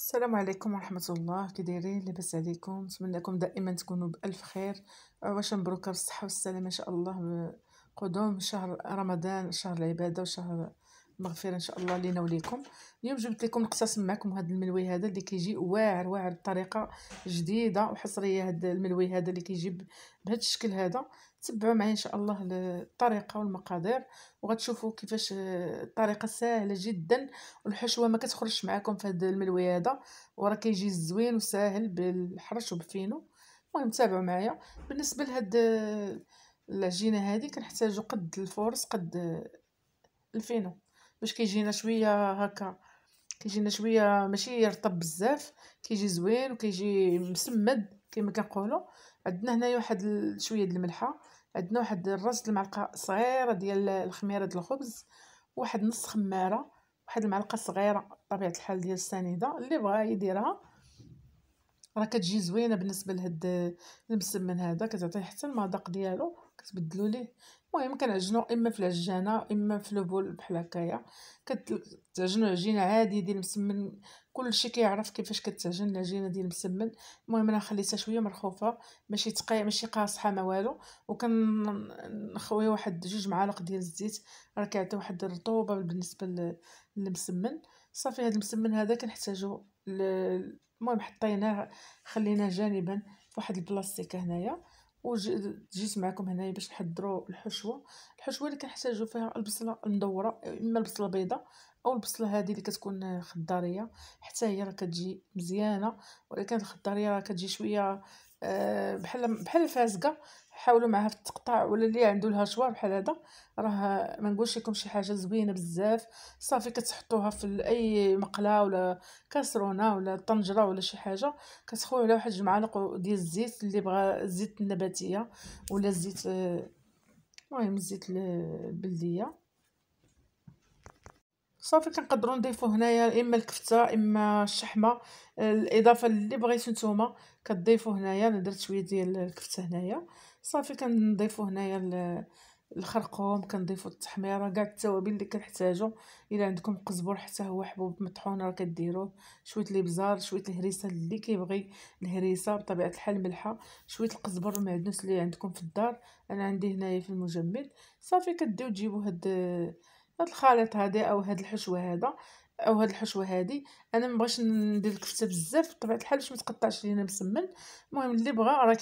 السلام عليكم ورحمة الله، كي دايرين؟ لاباس عليكم؟ نتمنىكم دائما تكونوا بألف خير. عواش مبروكة بالصحة والسلامة إن شاء الله. قدوم شهر رمضان، شهر العبادة وشهر المغفرة إن شاء الله لينا وليكم. اليوم جبت لكم نقتسم معكم هذا الملوي هذا اللي كيجي واعر واعر بطريقة جديدة وحصرية. هذا الملوي هذا اللي كيجي بهذا الشكل هذا. تبعوا معي إن شاء الله الطريقة والمقادير وغتشوفوا كيفاش الطريقة سهلة جدا، والحشوه ما كتخرجش معاكم في هذا الملوي هذا، وراه كيجي زوين وساهل بالحرش وبفينو. المهم تابعوا معايا. بالنسبه لهاد العجينه هذه كنحتاجو قد الفورس قد الفينو، باش كيجينا شويه هكا، كيجينا شويه ماشي رطب بزاف، كيجي زوين وكيجي مسمد كما كنقولوا. عندنا هنايا واحد شويه د الملحه، عندنا واحد الراس المعلقه صغيره ديال الخميره د الخبز، واحد نص خماره، واحد المعلقه صغيره بطبيعه الحال ديال السنيده. اللي بغا يديرها راه كتجي زوينه. بالنسبه لهاد المسمن هذا كتعطيه حتى المذاق ديالو، كتبدلوا ليه. المهم كنعجنو اما في العجانه اما في لوبول بحال هكايا. كتعجنوا عجينه عادي ديال المسمن، كلشي كيعرف كيفاش كتعجن العجينه ديال المسمن. المهم انا خليتها شويه مرخوفه، ماشي تقي ماشي قاصحه ما والو، وكنخوي واحد 2 معالق ديال الزيت، راه كيعطي واحد الرطوبه بالنسبه للمسمن. صافي هذا المسمن هذا كنحتاجو المهم حطيناه خليناه جانبا في واحد البلاصتيك هنايا. وجيت معكم هنايا باش نحضروا الحشوه اللي كنحتاجوا فيها البصله المدوره، اما البصله البيضاء او البصله هذه اللي كتكون خضاريه، حتى هي راه كتجي مزيانه. ولكن الخضاريه راه كتجي شويه بحال الفازقه. حاولوا معها في التقطاع، ولا اللي عنده الهشوار بحال هذا راه ما نقولش لكم شي حاجه زوينه بزاف. صافي كتحطوها في اي مقله ولا كاسرونه ولا طنجره ولا شي حاجه، كتخويو عليها واحد 2 معالق ديال الزيت، اللي بغى الزيت النباتيه ولا الزيت المهم الزيت البلديه. صافي كنقدروا نضيفوا هنايا اما الكفته اما الشحمه، الاضافه اللي بغيتو نتوما كتضيفوا هنايا. انا درت شويه ديال الكفته هنايا. صافي كنضيفوا هنايا الخرقوم، كنضيفوا التحميره، كاع التوابل اللي كنحتاجو. الا عندكم قزبر حتى هو حبوب مطحون راه كديروه، شويه الابزار، شويه الهريسه اللي كيبغي الهريسه بطبيعه الحال، الملحه، شويه القزبر المعدنوس اللي عندكم في الدار، انا عندي هنايا في المجمد. صافي كديو تجيبوا هاد الخليط هادي او هاد الحشوه هذا او هاد الحشوه هادي. انا مبغيتش ندير الكفته بزاف بطبيعه الحال باش ما تقطعش لينا مسمن. المهم اللي بغى راه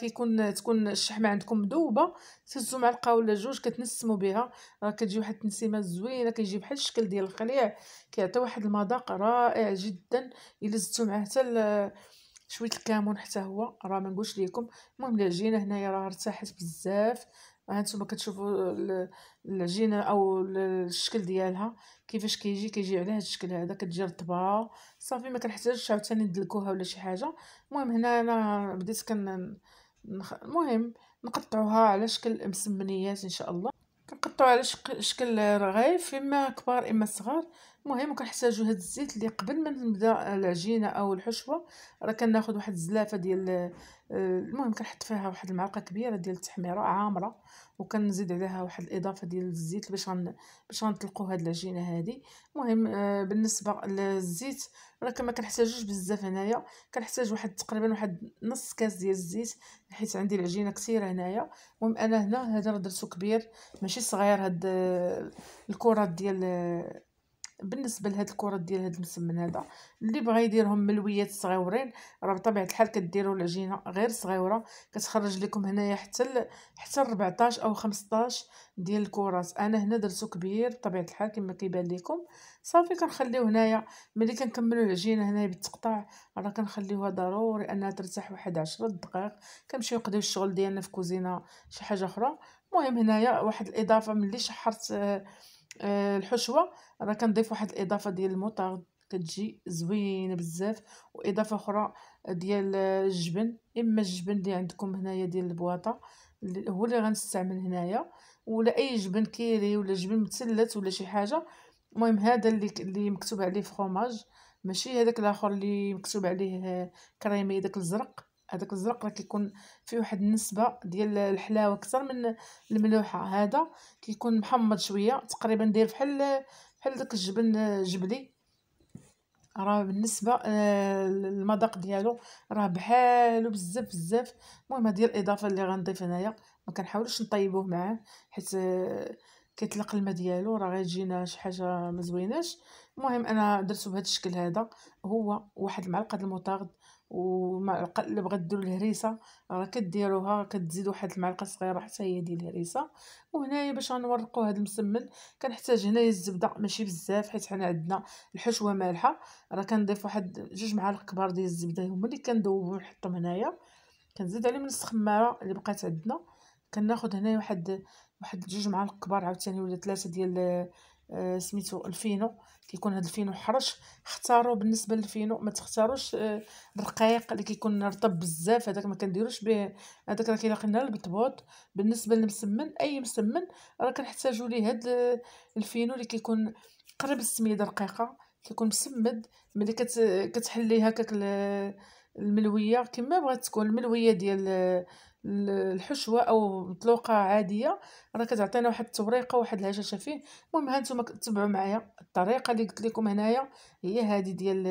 تكون الشحمه عندكم مذوبه، تهزوا معلقه ولا 2 كتنسموا بها، راه كتجي واحد التنسيمه زوينه، كيجي بحال الشكل ديال القليع، كيعطي واحد المذاق رائع جدا. الا زدتوا معاه حتى شويه الكمون حتى هو راه ما نقولش لكم. المهم العجينه هنايا راه ارتاحت بزاف. ها نتوما كتشوفوا العجينه او الشكل ديالها كيفاش كيجي على هذا الشكل هذا، كتجي رطبه. صافي ما كنحتاجش عاوتاني ندلكوها ولا شي حاجه. المهم هنا انا بديت المهم نقطعوها على شكل مسمنيات ان شاء الله. كنقطعوا على شكل رغيف، اما كبار اما صغار. المهم كنحتاجوا هاد الزيت اللي قبل ما نبدا العجينه او الحشوه راه كناخذ واحد الزلافه ديال المهم كنحط فيها واحد المعلقه كبيره ديال التحميره عامره، وكنزيد عليها واحد الاضافه ديال الزيت باش غنطلقوا هاد العجينه هادي. المهم بالنسبه للزيت راه كما كنحتاجوش بزاف هنايا، كنحتاج واحد تقريبا واحد نص كاس ديال الزيت، حيت عندي العجينه كثيره هنايا. المهم انا هنا هذا راه درتو كبير ماشي صغير. هاد الكرات ديال بالنسبه لهاد الكرات ديال هاد المسمن هذا، اللي بغى يديرهم ملويات صغيورين راه بطبيعه الحال كديروا العجينه غير صغيره، كتخرج لكم هنايا حتى 14 او 15 ديال الكرات. انا هنا درتو كبير بطبيعه الحال كما كيبان لكم. صافي كنخليو هنايا ملي كنكملوا العجينه هنايا بالتقطاع راه كنخليوها ضروري انها ترتاح واحد 10 دقائق، كنمشيو نقضيو الشغل ديالنا في كوزينه شي حاجه اخرى. المهم هنايا واحد الاضافه ملي شحرت الحشوه راه كنضيف واحد الاضافه ديال الموطارد، كتجي زوينه بزاف. واضافه اخرى ديال الجبن، اما الجبن اللي عندكم هنايا ديال البواطه اللي هو اللي غنستعمل هنايا، ولا اي جبن كيري ولا جبن مثلث ولا شي حاجه. المهم هذا اللي مكتوب عليه فخوماج، ماشي هذاك الاخر اللي مكتوب عليه كريمي، داك الزرق. هذاك الزرق راه كيكون فيه واحد النسبه ديال الحلاوه اكثر من الملوحه. هذا كيكون محمض شويه تقريبا داير بحال داك الجبن الجبلي. راه بالنسبه للمذاق ديالو راه بحالو بزاف بزاف. المهم هذه هي الاضافه اللي غنضيف هنايا. ما كنحاولش نطيبوه معاه حيت كيطلق الماء ديالو راه غيجينا شي حاجه ما زويناش. المهم انا درتو بهذا الشكل هذا. هو واحد المعلقه د المطارد، ومعلقه اللي بغات ديروا الهريسه راه كديروها، كتزيد واحد المعلقه صغيره حتى هي ديال الهريسه. وهنايا باش غنورقوا هذا المسمن كنحتاج هنايا الزبده ماشي بزاف حيت حنا عندنا الحشوه مالحه. راه كنضيف واحد 2 معالق كبار ديال الزبده هما اللي كندوبو ونحطهم هنايا. كنزيد عليهم نص خماره اللي بقات عندنا. كناخذ هنايا واحد 2 معالق كبار عاوتاني ولا 3 ديال سميتو الفينو. كيكون هذا الفينو حرش. اختاروا بالنسبه للفينو ما تختاروش الرقيق اللي كيكون رطب بزاف، هذاك ما كنديروش به. هذاك راه كيلاقي لنا البطبوط. بالنسبه للمسمن اي مسمن راه كنحتاجوا ليه هذا الفينو اللي كيكون قريب السميده رقيقه، كيكون مسمد. ملي كتحليه هكاك الملويه كما بغات تكون الملويه ديال الحشوه او مطلوقه عاديه، راه كتعطينا واحد التوريقه وواحد الهشاشه فيه. المهم ها نتوما تبعوا معايا الطريقه اللي قلت لكم هنايا هي هذه ديال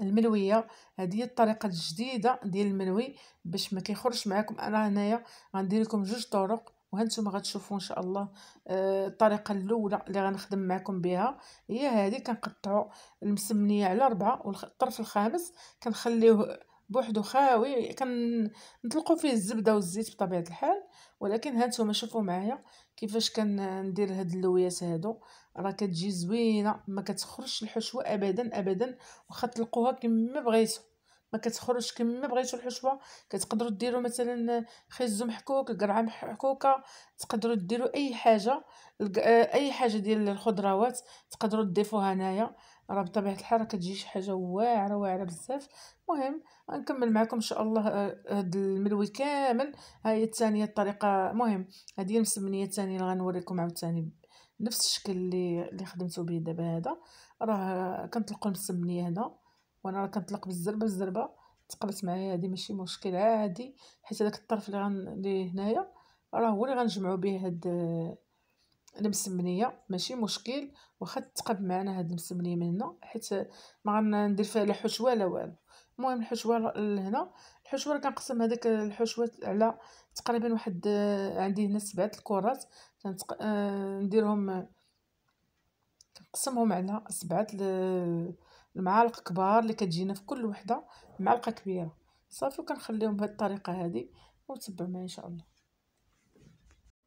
الملويه. هذه هي الطريقه الجديده ديال الملوي باش ما كيخرجش معكم. انا هنايا غندير لكم 2 طرق وهانتوما غتشوفوا ان شاء الله. الطريقه الاولى اللي غنخدم معكم بها هي هذه. كنقطعوا المسمنيه على 4 والطرف الخامس كنخليوه بوحدو خاوي. كنطلقوا فيه الزبده والزيت بطبيعه الحال. ولكن هانتوما شوفوا معايا كيفاش كندير هاد اللويات هادو. راه كتجي زوينه ما كتخرجش الحشوه ابدا ابدا. واخا تلقوها كما بغيتو ما كتخرجش كما بغيتو الحشوه. كتقدروا ديروا مثلا خيزو محكوك، القرعه محكوكه، تقدروا ديروا اي حاجه. اي حاجه ديال الخضروات تقدروا تضيفوها هنايا. راه بطبيعه الحال راه كتجي شي حاجه واعره واعره بزاف. المهم غنكمل معكم ان شاء الله هاد الملوي كامل. ها هي الثانيه الطريقه. المهم هذه هي المسمنيه الثانيه اللي غنوريكم عاوتاني نفس الشكل اللي خدمته به دابا. هذا راه كنطلقوا المسمنيه هنا، وانا راه كنطلق بالزربه بالزربه. تقبت معايا هذه ماشي مشكل عادي، حيت هذاك الطرف اللي هنايا راه هو اللي غنجمعوا به هاد المسمنيه ماشي مشكل. واخا تقب معنا هاد المسمنيه من هنا حيت ما غندير فيها لا حشوه لا والو. المهم الحشوه لهنا. الحشوه راه كنقسم هذيك الحشوه على تقريبا واحد عندي هنا 7 الكرات. نديرهم نقسمهم على 7 المعالق كبار اللي كتجينا في كل وحده معلقه كبيره. صافي وكنخليهم بهذه الطريقه هذه وتبعوا معايا ان شاء الله.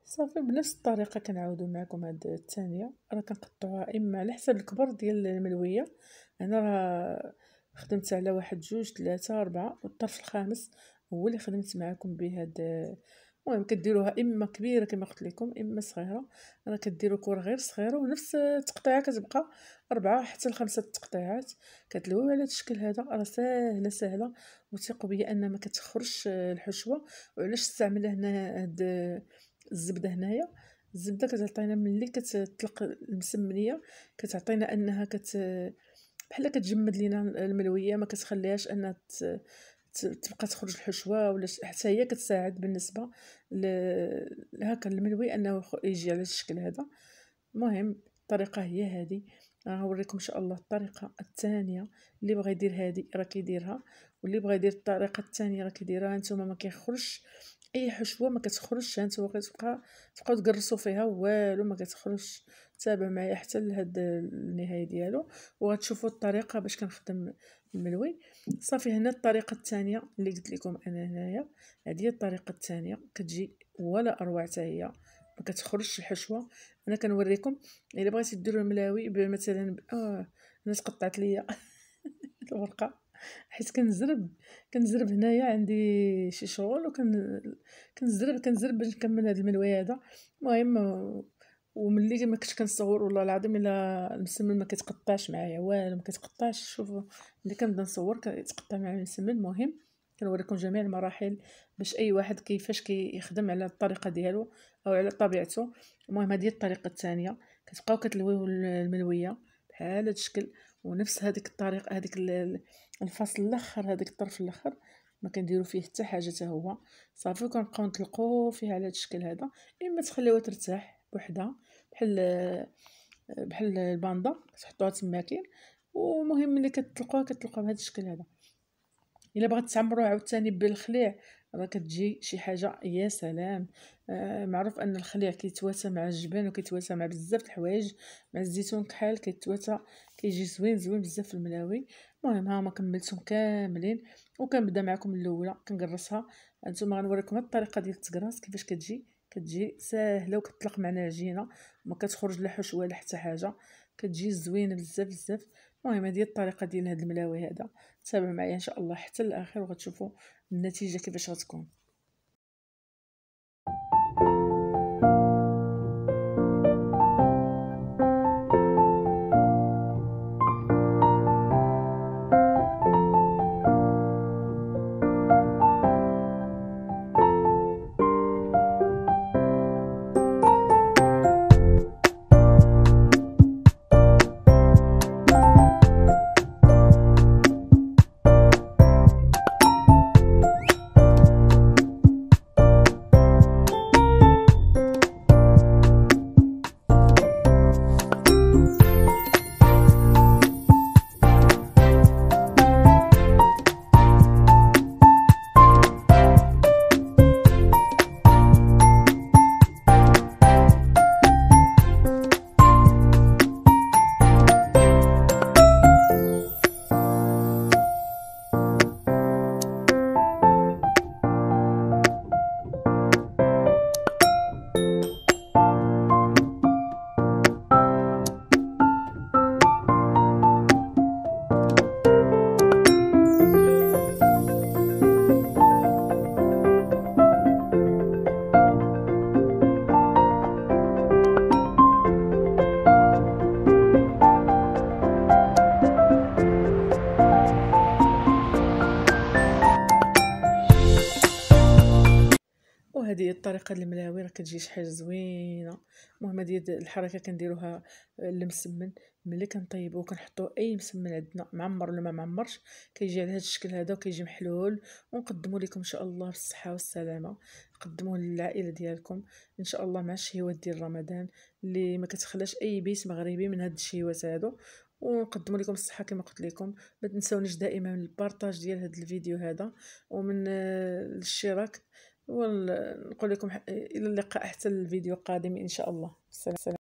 صافي بنفس الطريقه كنعاودوا معكم هاد الثانيه. راه كنقطعوها اما على حسب الكبر ديال الملويه. انا راه خدمت على واحد 2 3 4 والطرف الخامس هو اللي خدمت معكم به هاد. المهم كديروها اما كبيره كما قلت لكم اما صغيره. راه كديروا كره غير صغيره ونفس التقطيعه كتبقى 4 حتى ل5 تقطيعات. كتلويو على هاد الشكل هذا راه ساهله ساهله. وثقوا بيا ان ما كتخرجش الحشوه. وعلاش استعملنا هنا هاد الزبده هنايا. الزبده كتعطينا ملي كتطلق المسمنيه كتعطينا انها بحال كتجمد لينا الملويه. ما كتخليهاش انها تبقى تخرج الحشوه ولا حتى هي كتساعد بالنسبه هكا الملوي انه يجي على الشكل هذا. المهم الطريقه هي هذه. غنوريكم ان شاء الله الطريقه الثانيه. اللي بغى يدير هذه راه كيديرها، واللي بغى يدير الطريقه الثانيه راه كيديرها. نتوما ما كيخرجش اي حشوه ما كتخرجش. هانتوما تبقاو تقرصوا فيها والو ما كتخرجش. تابعوا معايا حتى لهاد النهايه ديالو وغتشوفوا الطريقه باش كنخدم الملوي. صافي هنا الطريقه الثانيه اللي قلت لكم انا هنايا. هذه هي الطريقه الثانيه كتجي ولا اروع حتى هي ما كتخرجش الحشوه. انا كنوريكم الا بغيتي ديروا الملاوي مثلا انا تقطعت ليا الورقه حيت كنزرب هنايا عندي شي شغل كنزرب باش نكمل هذا الملوي هذا. المهم وملي ما كنت كنصور والله العظيم الا المسمن ما كيتقطعش معايا والو ما كيتقطعش. شوفوا ملي كنبدا نصور كيتقطع معايا المسمن. المهم كنوريكم جميع المراحل باش اي واحد كيفاش كيخدم على الطريقه ديالو او على طبيعته. المهم هذه الطريقه الثانيه. كتبقاو كتلويو الملويه بحال هذا الشكل ونفس هذيك الطريقه هذيك الفصل الاخر هذاك الطرف الاخر ما كنديروا فيه حتى حاجه حتى هو. صافي وكنبقاو نطلقوا فيه على هذا الشكل هذا. اما تخليوها ترتاح بوحدها بحال الباندا تحطوها تما كاين. ومهم ملي كتطلقوها بهذا الشكل هذا. الا بغات تعمروها عاوتاني بالخليع راه كتجي شي حاجه يا سلام. معروف ان الخليع كيتواتى مع الجبن وكيتواتى مع بزاف د الحوايج، مع الزيتون كحال كيتواتى، كيجي زوين بزاف في الملاوي. المهم ها ما كملتهم كاملين وكنبدا معكم الاولى كنقرصها. هانتوما غنوريكم هاد الطريقه ديال التقراص كيفاش كتجي ساهله وكتطلق معنا العجينه، ما كتخرج لا حشوه لا حتى حاجه، كتجي زوينه بزاف. المهم هذه الطريقه ديال هاد الملاوي هذا. تابعوا معايا ان شاء الله حتى الاخر وغتشوفوا النتيجه كيفاش غتكون. وهذه هي الطريقه ديال الملاوي، راه كتجي شي حاجه زوينه. المهم هذه الحركه كنديروها المسمن ملي كنطيبوه كنحطوا اي مسمن عندنا معمر ولا ما معمرش كيجي على هذا الشكل هذا وكيجي محلول. ونقدموا لكم ان شاء الله بالصحه والسلامه، قدموه للعائله ديالكم ان شاء الله مع الشهوات ديال رمضان اللي ما كتخلاش اي بيت مغربي من هاد الشهوات هادو. ونقدموا لكم الصحه كما قلت لكم. ما تنساونيش دائما من البارطاج ديال هذا الفيديو هذا ومن الاشتراك. ونقول لكم الى اللقاء حتى الفيديو القادم ان شاء الله. السلام.